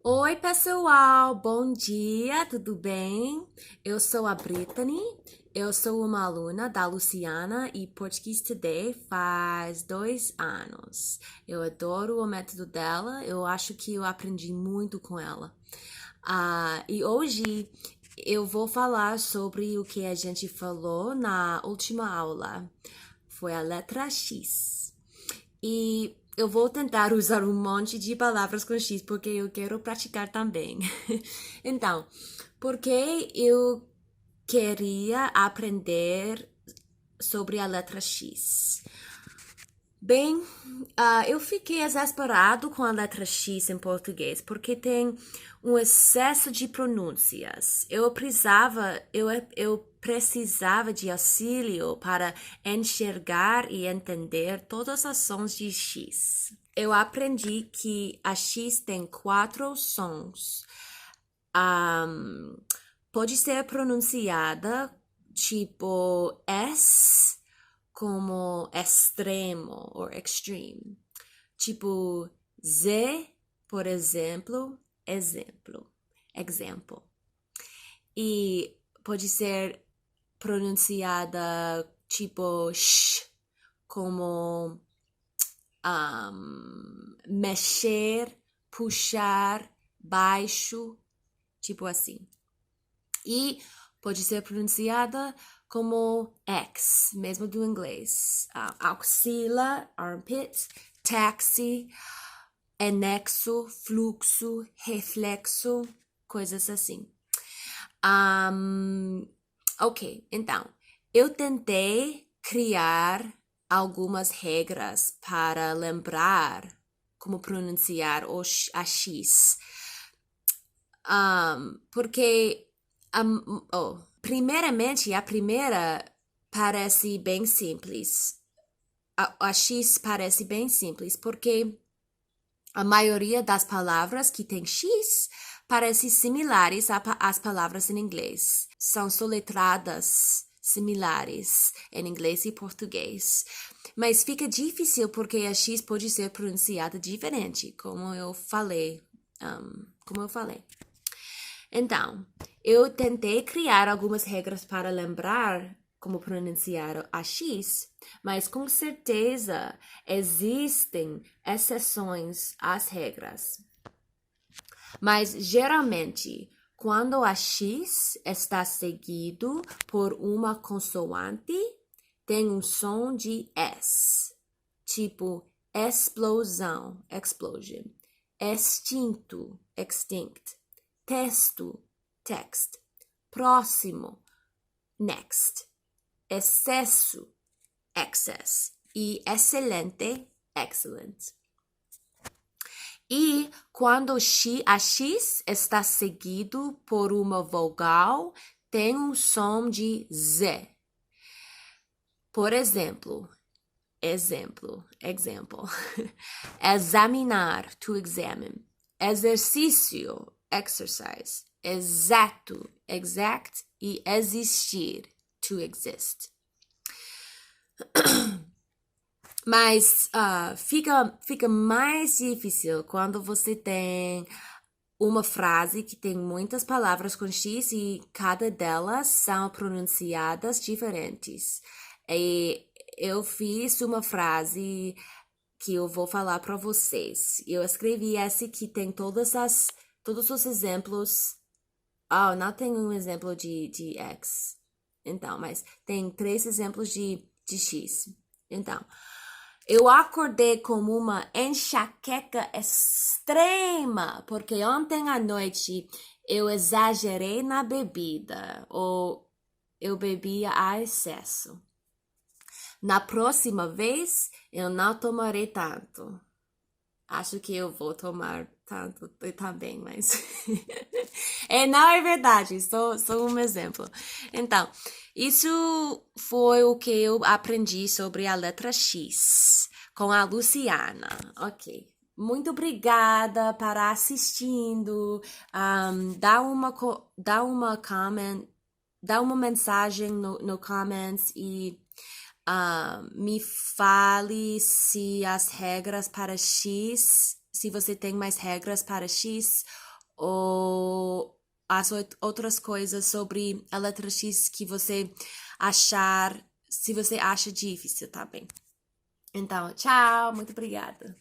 Oi, pessoal, bom dia, tudo bem? Eu sou a Brittany, eu sou uma aluna da Luciana e Português Today faz 2 anos. Eu adoro o método dela, eu acho que eu aprendi muito com ela. E hoje eu vou falar sobre o que a gente falou na última aula. Foi a letra X. E eu vou tentar usar um monte de palavras com X porque eu quero praticar também. Então, porque eu queria aprender sobre a letra X? Bem, eu fiquei exasperado com a letra X em português, porque tem um excesso de pronúncias. Eu precisava de auxílio para enxergar e entender todas as sons de X. Eu aprendi que a X tem 4 sons. Um, Pode ser pronunciada tipo S como extremo ou extreme. Tipo Z, por exemplo, exemplo, example. E pode ser pronunciada tipo sh, como mexer, puxar, baixo, tipo assim. E pode ser pronunciada como X, mesmo do inglês. Axila, armpit, taxi, anexo, fluxo, reflexo, coisas assim. Ok, então, eu tentei criar algumas regras para lembrar como pronunciar a X. Porque, primeiramente, a primeira parece bem simples. A X parece bem simples, porque a maioria das palavras que tem X parecem similares às palavras em inglês. São soletradas similares em inglês e português. Mas fica difícil porque a X pode ser pronunciada diferente, como eu falei. Como eu falei. Então, eu tentei criar algumas regras para lembrar como pronunciar a X, mas com certeza existem exceções às regras. Mas geralmente, quando a X está seguido por uma consoante, tem um som de S, tipo explosão, explosion, extinto, extinct, texto, text, próximo, next, excesso, excess e excelente, excellent. E quando a X está seguido por uma vogal, tem um som de Z. Por exemplo, example. Examinar, to examine. Exercício, exercise. Exato, exact. E existir, to exist. Mas fica mais difícil quando você tem uma frase que tem muitas palavras com X e cada delas são pronunciadas diferentes. E eu fiz uma frase que eu vou falar para vocês. Eu escrevi essa que tem todos os exemplos. Não tem um exemplo de X. Então, mas tem 3 exemplos de X. Então, eu acordei com uma enxaqueca extrema, porque ontem à noite eu exagerei na bebida, ou eu bebia a excesso. Na próxima vez, eu não tomarei tanto. Acho que eu vou tomar tanto também, mas. Não é verdade, sou um exemplo. Então, isso foi o que eu aprendi sobre a letra X com a Luciana. Ok. Muito obrigada para assistindo. Dá uma mensagem no comments e me fale se as regras para X, se você tem mais regras para X, ou as outras coisas sobre a letra X que você achar, se você acha difícil, tá bem? Então, tchau, muito obrigada.